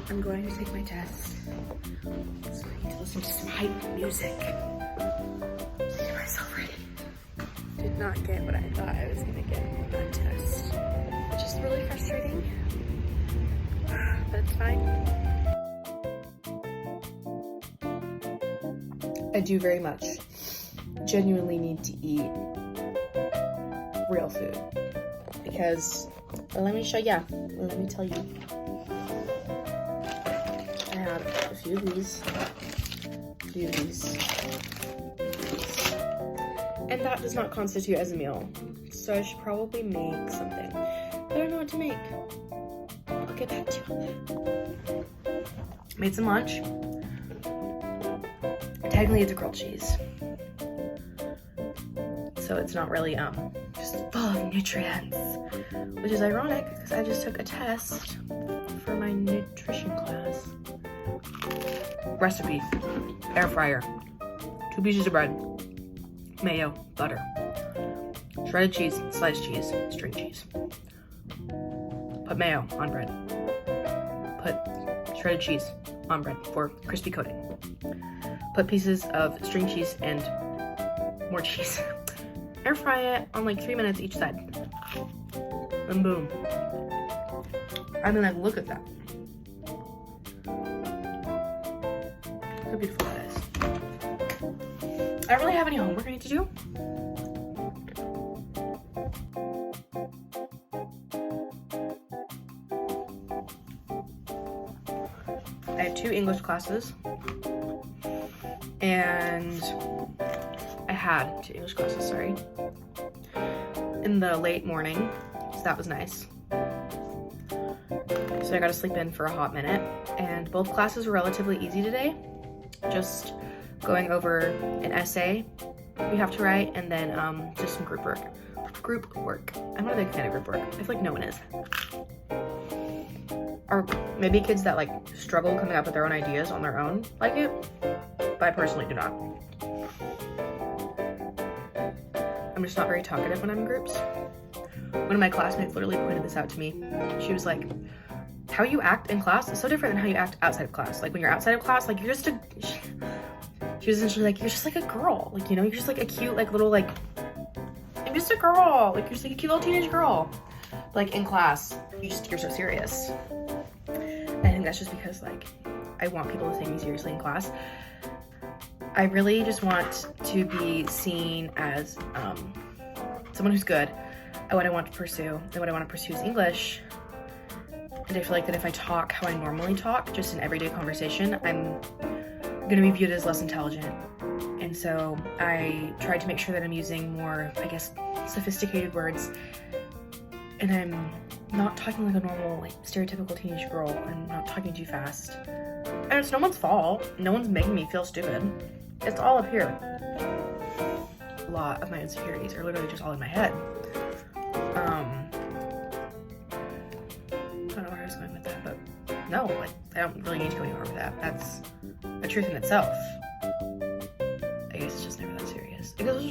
I'm going to take my test. So I need to listen to some hype music to get myself ready. Did not get what I thought I was gonna get on that test. Which is really frustrating, but it's fine. I do very much genuinely need to eat real food because let me show ya. Let me tell you. I have a few of these, and that does not constitute as a meal. So I should probably make something. But I don't know what to make. I'll get back to you on that. Made some lunch. Technically it's a grilled cheese. So it's not really just full of nutrients. Which is ironic because I just took a test for my nutrition class. Recipe. Air fryer. 2 pieces of bread. Mayo. Butter. Shredded cheese. Sliced cheese. String cheese. Put mayo on bread. Put shredded cheese on bread for crispy coating. Put pieces of string cheese and more cheese. Air fry it on like 3 minutes each side. And boom. I mean, like, look at that. How beautiful that is. I don't really have any homework I need to do. I have 2 English classes. And I had 2 English classes, sorry. In the late morning, so that was nice. So I got to sleep in for a hot minute, and both classes were relatively easy today. Just going over an essay we have to write, and then just some group work. I'm not a big fan of group work. I feel like no one is. Or maybe kids that like struggle coming up with their own ideas on their own like it, but I personally do not. I'm just not very talkative when I'm in groups. One of my classmates literally pointed this out to me. She was like, how you act in class is so different than how you act outside of class. Like when you're outside of class, like you're just a, she was essentially like, you're just like a girl. Like, you know, you're just like a cute, like little, like, I'm just a girl. Like you're just like a cute little teenage girl. Like in class, you're so serious. And I think that's just because like, I want people to take me seriously in class. I really just want to be seen as someone who's good at what I want to pursue, and what I want to pursue is English. And I feel like that if I talk how I normally talk, just in everyday conversation, I'm gonna be viewed as less intelligent. And so I tried to make sure that I'm using more, I guess, sophisticated words, and I'm not talking like a normal, like stereotypical teenage girl. I'm not talking too fast. And it's no one's fault. No one's making me feel stupid. It's all up here. A lot of my insecurities are literally just all in my head. I don't know where I was going with that, but no, like, I don't really need to go anywhere with that. That's a truth in itself. I guess it's just never that serious. Because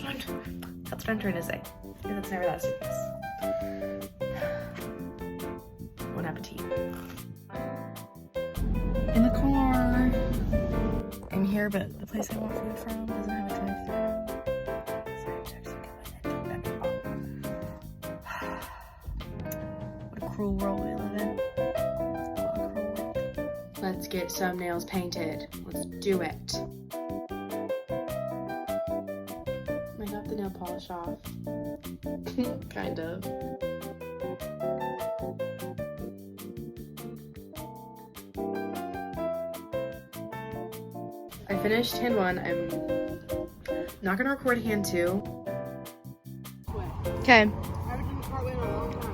that's what I'm trying to say. It's never that serious. Bon appetit. In the car. I'm here, but the place I want food from doesn't have a drive-thru. Sorry, I'm texting my What a cruel world we live in. What a cruel world. Let's get some nails painted. Let's do it. I got the nail polish off. Kind of. I finished hand 1. I'm not gonna record hand 2. Okay. I haven't done a cartwheel in a long time.